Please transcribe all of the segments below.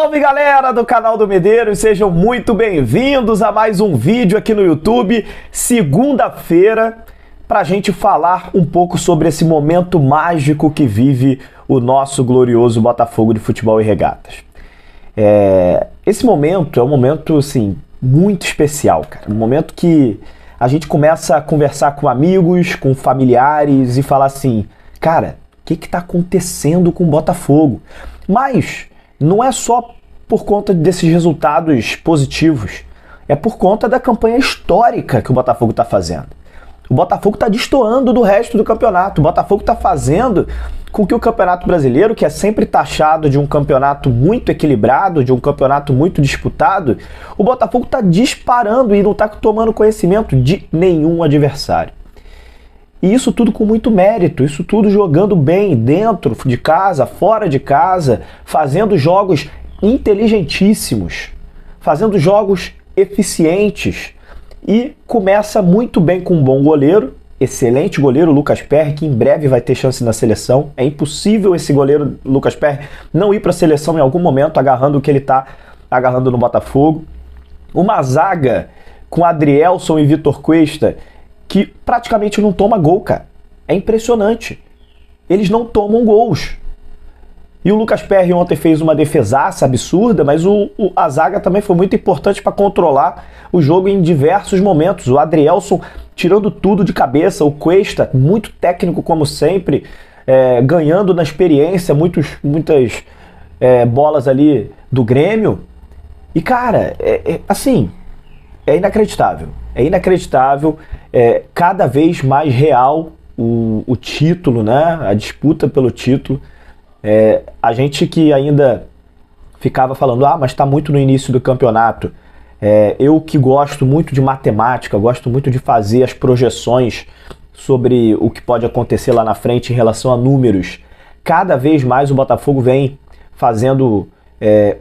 Salve galera do canal do Medeiros, sejam muito bem-vindos a mais um vídeo aqui no YouTube, segunda-feira, pra gente falar um pouco sobre esse momento mágico que vive o nosso glorioso Botafogo de Futebol e Regatas. Esse momento é um momento, assim, muito especial, cara, um momento que a gente começa a conversar com amigos, com familiares e falar assim, cara, o que tá acontecendo com o Botafogo? Mas não é só por conta desses resultados positivos, é por conta da campanha histórica que o Botafogo está fazendo. O Botafogo está destoando do resto do campeonato, o Botafogo está fazendo com que o Campeonato Brasileiro, que é sempre taxado de um campeonato muito equilibrado, de um campeonato muito disputado, o Botafogo está disparando e não está tomando conhecimento de nenhum adversário. E isso tudo com muito mérito, isso tudo jogando bem dentro de casa, fora de casa, fazendo jogos inteligentíssimos, fazendo jogos eficientes. E começa muito bem com um bom goleiro, excelente goleiro, Lucas Perry, que em breve vai ter chance na seleção. É impossível esse goleiro, Lucas Perry, não ir para a seleção em algum momento, agarrando o que ele está agarrando no Botafogo. Uma zaga com Adrielson e Vitor Cuesta, que praticamente não toma gol, cara. É impressionante. Eles não tomam gols. E o Lucas Perry ontem fez uma defesaça absurda, mas a zaga também foi muito importante para controlar o jogo em diversos momentos. O Adrielson tirando tudo de cabeça, o Cuesta, muito técnico como sempre, ganhando na experiência muitas bolas ali do Grêmio. E cara, assim, é inacreditável. É inacreditável, cada vez mais real o título, né? A disputa pelo título. A gente que ainda ficava falando, mas está muito no início do campeonato. Eu que gosto muito de matemática, gosto muito de fazer as projeções sobre o que pode acontecer lá na frente em relação a números. Cada vez mais o Botafogo vem fazendo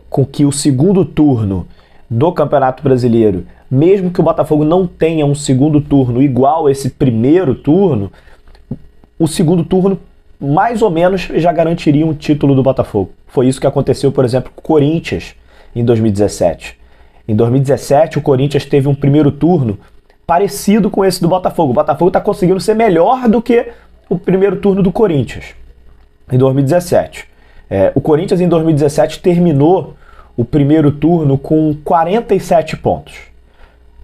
com que o segundo turno do Campeonato Brasileiro, mesmo que o Botafogo não tenha um segundo turno igual a esse primeiro turno, o segundo turno mais ou menos já garantiria um título do Botafogo. Foi isso que aconteceu, por exemplo, com o Corinthians em 2017. Em 2017, o Corinthians teve um primeiro turno parecido com esse do Botafogo. O Botafogo está conseguindo ser melhor do que o primeiro turno do Corinthians em 2017. O Corinthians em 2017 terminou o primeiro turno com 47 pontos.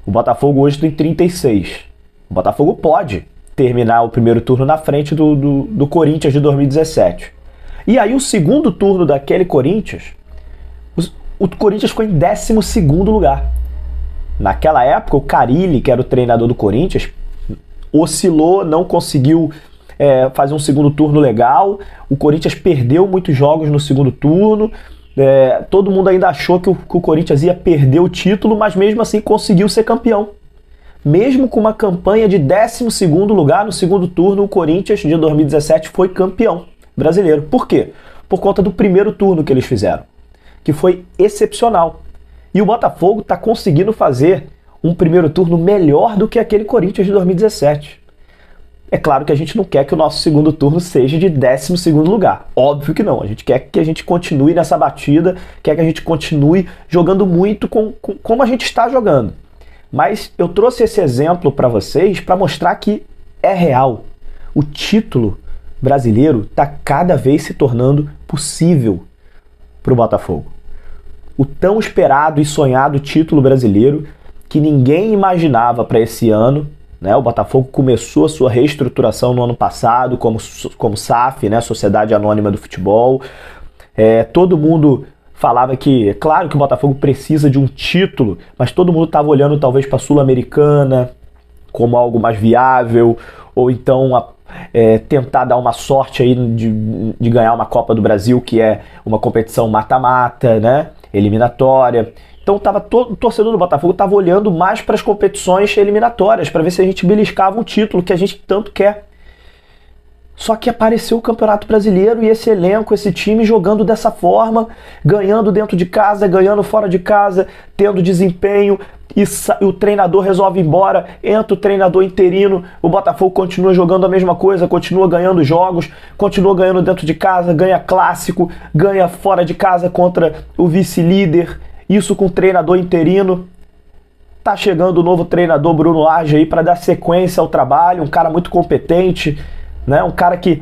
O Botafogo hoje tem 36. O Botafogo pode terminar o primeiro turno na frente do Corinthians de 2017. E aí o segundo turno daquele Corinthians, o Corinthians ficou em 12º lugar. Naquela época, o Carille, que era o treinador do Corinthians, oscilou, não conseguiu fazer um segundo turno legal. O Corinthians perdeu muitos jogos no segundo turno. Todo mundo ainda achou que o Corinthians ia perder o título, mas mesmo assim conseguiu ser campeão. Mesmo com uma campanha de 12º lugar no segundo turno, o Corinthians de 2017 foi campeão brasileiro. Por quê? Por conta do primeiro turno que eles fizeram, que foi excepcional. E o Botafogo está conseguindo fazer um primeiro turno melhor do que aquele Corinthians de 2017. É claro que a gente não quer que o nosso segundo turno seja de 12º lugar. Óbvio que não. A gente quer que a gente continue nessa batida, quer que a gente continue jogando muito como a gente está jogando. Mas eu trouxe esse exemplo para vocês para mostrar que é real. O título brasileiro está cada vez se tornando possível para o Botafogo. O tão esperado e sonhado título brasileiro que ninguém imaginava para esse ano. O Botafogo começou a sua reestruturação no ano passado como SAF, né, Sociedade Anônima do Futebol. Todo mundo falava que, claro que o Botafogo precisa de um título, mas todo mundo estava olhando talvez para a Sul-Americana como algo mais viável, ou então tentar dar uma sorte aí de ganhar uma Copa do Brasil, que é uma competição mata-mata, né, eliminatória. Então o torcedor do Botafogo estava olhando mais para as competições eliminatórias, para ver se a gente beliscava um título que a gente tanto quer. Só que apareceu o Campeonato Brasileiro e esse elenco, esse time jogando dessa forma, ganhando dentro de casa, ganhando fora de casa, tendo desempenho, e o treinador resolve ir embora, entra o treinador interino, o Botafogo continua jogando a mesma coisa, continua ganhando jogos, continua ganhando dentro de casa, ganha clássico, ganha fora de casa contra o vice-líder, isso com o treinador interino. Tá chegando o novo treinador Bruno Lage aí para dar sequência ao trabalho, um cara muito competente, né? Um cara que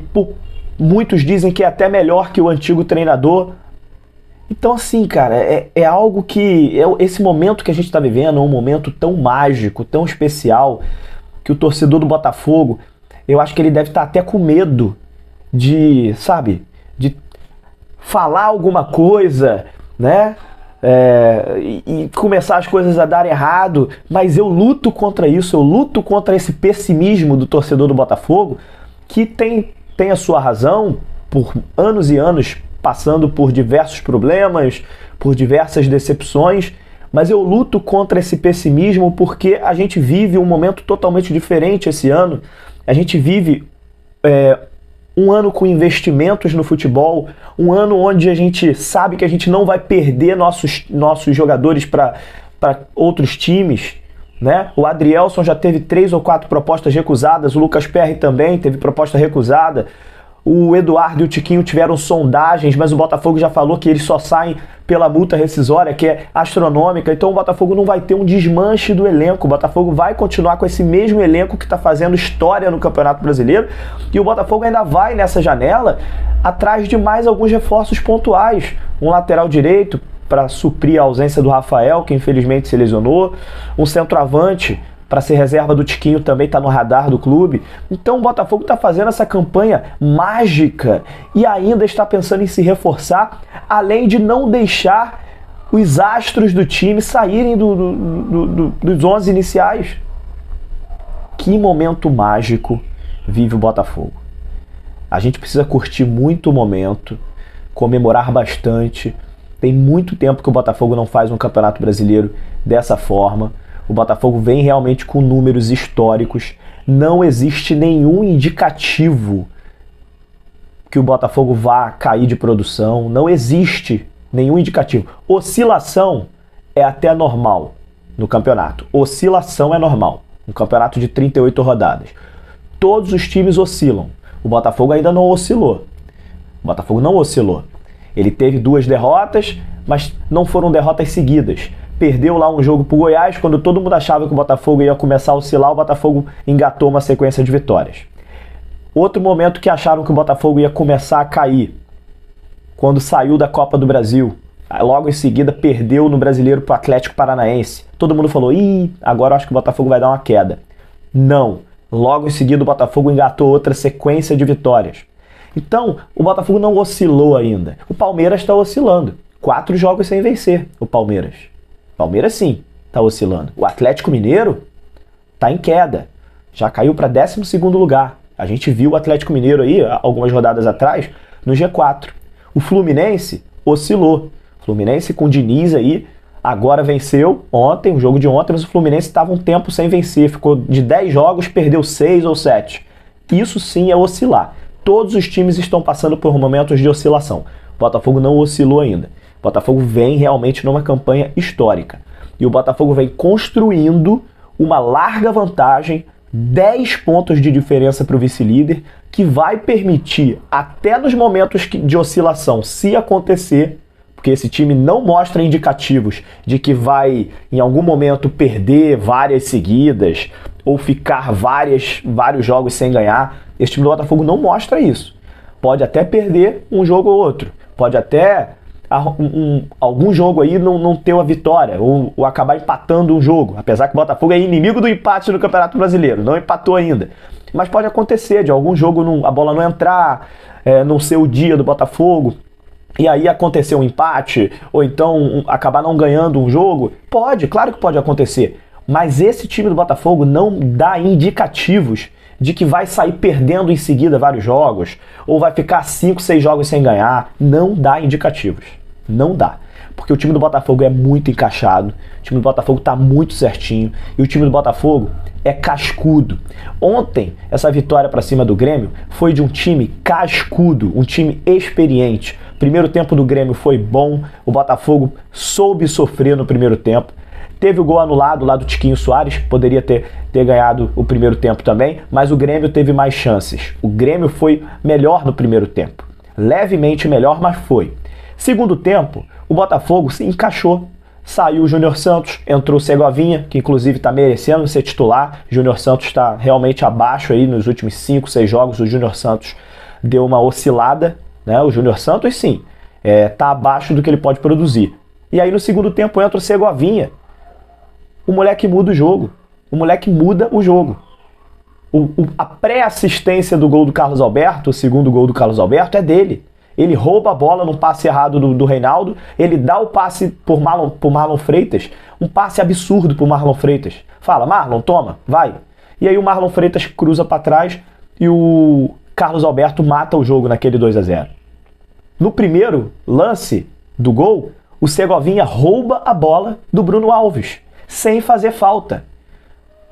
muitos dizem que é até melhor que o antigo treinador. Então assim, cara, é algo que... esse momento que a gente está vivendo é um momento tão mágico, tão especial, que o torcedor do Botafogo, eu acho que ele deve estar até com medo de, sabe, de falar alguma coisa, né? E começar as coisas a dar errado, mas eu luto contra isso, eu luto contra esse pessimismo do torcedor do Botafogo, que tem a sua razão, por anos e anos passando por diversos problemas, por diversas decepções, mas eu luto contra esse pessimismo porque a gente vive um momento totalmente diferente esse ano. A gente vive um ano com investimentos no futebol, um ano onde a gente sabe que a gente não vai perder nossos jogadores para outros times, né? O Adrielson já teve 3 ou 4 propostas recusadas, o Lucas Perry também teve proposta recusada, o Eduardo e o Tiquinho tiveram sondagens, mas o Botafogo já falou que eles só saem pela multa rescisória, que é astronômica, então o Botafogo não vai ter um desmanche do elenco, o Botafogo vai continuar com esse mesmo elenco que está fazendo história no Campeonato Brasileiro, e o Botafogo ainda vai nessa janela atrás de mais alguns reforços pontuais, um lateral direito para suprir a ausência do Rafael, que infelizmente se lesionou, um centroavante para ser reserva do Tiquinho também está no radar do clube. Então o Botafogo está fazendo essa campanha mágica e ainda está pensando em se reforçar, além de não deixar os astros do time saírem dos 11 iniciais. Que momento mágico vive o Botafogo. A gente precisa curtir muito o momento, comemorar bastante. Tem muito tempo que o Botafogo não faz um Campeonato Brasileiro dessa forma. O Botafogo vem realmente com números históricos. Não existe nenhum indicativo que o Botafogo vá cair de produção. Não existe nenhum indicativo. Oscilação é até normal no campeonato. Oscilação é normal. Um campeonato de 38 rodadas. Todos os times oscilam. O Botafogo ainda não oscilou. O Botafogo não oscilou. Ele teve 2 derrotas, mas não foram derrotas seguidas. Perdeu lá um jogo pro Goiás, quando todo mundo achava que o Botafogo ia começar a oscilar, o Botafogo engatou uma sequência de vitórias. Outro momento que acharam que o Botafogo ia começar a cair, quando saiu da Copa do Brasil. Logo em seguida perdeu no Brasileiro pro Atlético Paranaense. Todo mundo falou, agora eu acho que o Botafogo vai dar uma queda. Não. Logo em seguida o Botafogo engatou outra sequência de vitórias. Então, o Botafogo não oscilou ainda. O Palmeiras está oscilando. 4 jogos sem vencer, o Palmeiras. Palmeiras sim, está oscilando. O Atlético Mineiro está em queda. Já caiu para 12º lugar. A gente viu o Atlético Mineiro aí, algumas rodadas atrás, no G4. O Fluminense oscilou. O Fluminense com o Diniz aí, agora venceu ontem, o jogo de ontem, mas o Fluminense estava um tempo sem vencer. Ficou de 10 jogos, perdeu 6 ou 7. Isso sim é oscilar. Todos os times estão passando por momentos de oscilação. O Botafogo não oscilou ainda. O Botafogo vem realmente numa campanha histórica. E o Botafogo vem construindo uma larga vantagem, 10 pontos de diferença para o vice-líder, que vai permitir, até nos momentos de oscilação, se acontecer, porque esse time não mostra indicativos de que vai, em algum momento, perder várias seguidas ou ficar vários jogos sem ganhar. Esse time do Botafogo não mostra isso. Pode até perder um jogo ou outro. Pode até algum jogo aí não ter uma vitória ou acabar empatando um jogo. Apesar que o Botafogo é inimigo do empate no Campeonato Brasileiro. Não empatou ainda. Mas pode acontecer de algum jogo a bola não entrar, não ser o dia do Botafogo. E aí acontecer um empate, ou então acabar não ganhando um jogo. Pode, claro que pode acontecer. Mas esse time do Botafogo não dá indicativos de que vai sair perdendo em seguida vários jogos, ou vai ficar 5, 6 jogos sem ganhar. Não dá indicativos. Não dá. porque o time do Botafogo é muito encaixado, o time do Botafogo tá muito certinho e o time do Botafogo é cascudo. Ontem, essa vitória para cima do Grêmio foi de um time cascudo, um time experiente. O primeiro tempo do Grêmio foi bom, o Botafogo soube sofrer no primeiro tempo. Teve o gol anulado lá do Tiquinho Soares, poderia ter ganhado o primeiro tempo também, mas o Grêmio teve mais chances. O Grêmio foi melhor no primeiro tempo. Levemente melhor, mas foi. Segundo tempo, o Botafogo se encaixou. Saiu o Júnior Santos, entrou o Segovinha, que inclusive está merecendo ser titular. O Júnior Santos está realmente abaixo aí nos últimos 5, 6 jogos. O Júnior Santos deu uma oscilada, né? O Júnior Santos, sim, está abaixo do que ele pode produzir. E aí no segundo tempo entra o Segovinha. O moleque muda o jogo. O moleque muda o jogo. A pré-assistência do gol do Carlos Alberto, o segundo gol do Carlos Alberto, é dele. Ele rouba a bola num passe errado do Reinaldo, ele dá o passe por Marlon Freitas, um passe absurdo pro Marlon Freitas. Fala, Marlon, toma, vai. E aí o Marlon Freitas cruza para trás e o Carlos Alberto mata o jogo naquele 2-0. No primeiro lance do gol, o Segovinha rouba a bola do Bruno Alves, sem fazer falta.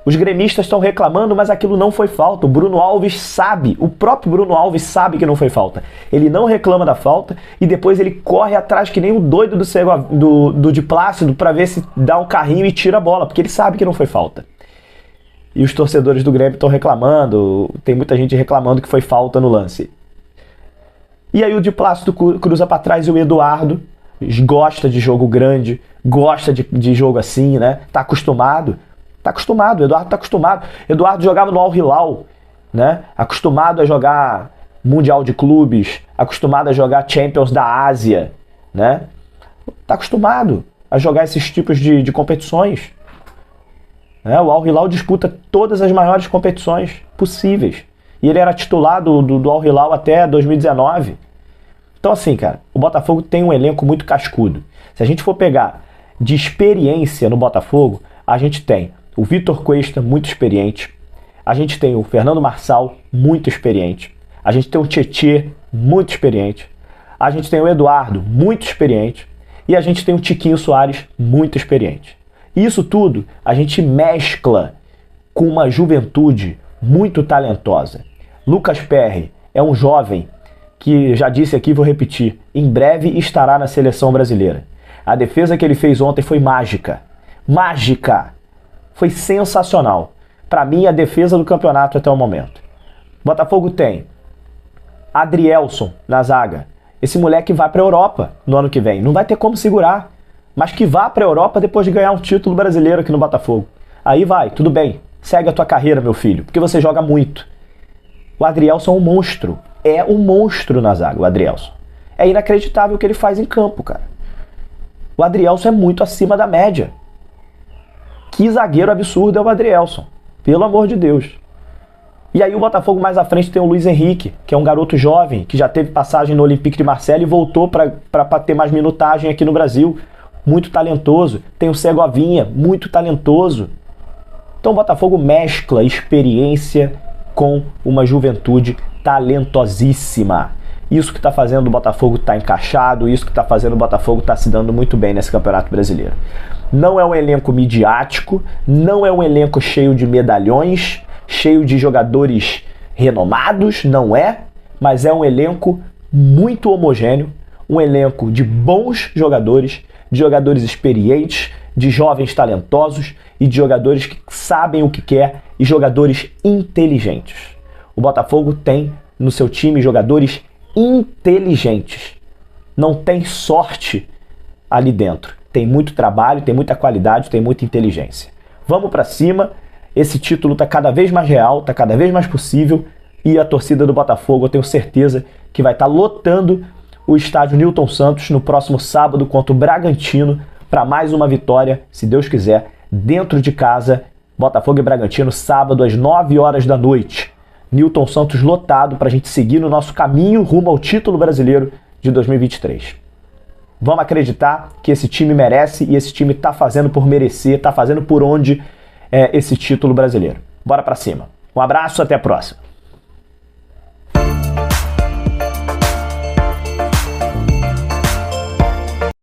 Os gremistas estão reclamando, mas aquilo não foi falta. O Bruno Alves sabe, o próprio Bruno Alves sabe que não foi falta. Ele não reclama da falta e depois ele corre atrás que nem um doido do de Plácido para ver se dá um carrinho e tira a bola, porque ele sabe que não foi falta. E os torcedores do Grêmio estão reclamando, tem muita gente reclamando que foi falta no lance. E aí o de Plácido cruza para trás e o Eduardo gosta de jogo grande, gosta de jogo assim, né? Tá acostumado. O Eduardo tá acostumado. Eduardo jogava no Al Hilal, né? Acostumado a jogar Mundial de Clubes, acostumado a jogar Champions da Ásia, né? Tá acostumado a jogar esses tipos de competições. Né? O Al Hilal disputa todas as maiores competições possíveis. E ele era titular do Al Hilal até 2019. Então assim, cara, o Botafogo tem um elenco muito cascudo. Se a gente for pegar de experiência no Botafogo, a gente tem o Vitor Cuesta, muito experiente. A gente tem o Fernando Marçal, muito experiente. A gente tem o Tietê, muito experiente. A gente tem o Eduardo, muito experiente. E a gente tem o Tiquinho Soares, muito experiente. Isso tudo a gente mescla com uma juventude muito talentosa. Lucas Perry é um jovem que, já disse aqui, vou repetir, em breve estará na seleção brasileira. A defesa que ele fez ontem foi mágica. Mágica! Foi sensacional. Para mim, a defesa do campeonato até o momento. Botafogo tem Adrielson na zaga. Esse moleque vai para a Europa no ano que vem. Não vai ter como segurar. Mas que vá para a Europa depois de ganhar um título brasileiro aqui no Botafogo. Aí vai, tudo bem. Segue a tua carreira, meu filho, porque você joga muito. O Adrielson é um monstro. É um monstro na zaga, o Adrielson. É inacreditável o que ele faz em campo, cara. O Adrielson é muito acima da média. Que zagueiro absurdo é o Adrielson. Pelo amor de Deus. E aí o Botafogo mais à frente tem o Luiz Henrique, que é um garoto jovem, que já teve passagem no Olympique de Marseille e voltou para ter mais minutagem aqui no Brasil. Muito talentoso. Tem o Segovinha, muito talentoso. Então o Botafogo mescla experiência com uma juventude talentosíssima. Isso que está fazendo o Botafogo estar encaixado, isso que está fazendo o Botafogo estar se dando muito bem nesse Campeonato Brasileiro. Não é um elenco midiático, não é um elenco cheio de medalhões, cheio de jogadores renomados, não é, mas é um elenco muito homogêneo, um elenco de bons jogadores, de jogadores experientes, de jovens talentosos e de jogadores que sabem o que quer e jogadores inteligentes. O Botafogo tem no seu time jogadores inteligentes. Não tem sorte ali dentro. Tem muito trabalho, tem muita qualidade, tem muita inteligência. Vamos para cima. Esse título está cada vez mais real, está cada vez mais possível. E a torcida do Botafogo, eu tenho certeza que vai estar lotando o estádio Newton Santos no próximo sábado contra o Bragantino para mais uma vitória, se Deus quiser, dentro de casa. Botafogo e Bragantino, sábado às 9 horas da noite. Newton Santos lotado para a gente seguir no nosso caminho rumo ao título brasileiro de 2023. Vamos acreditar que esse time merece e esse time está fazendo por merecer, está fazendo por onde esse título brasileiro. Bora para cima. Um abraço, até a próxima.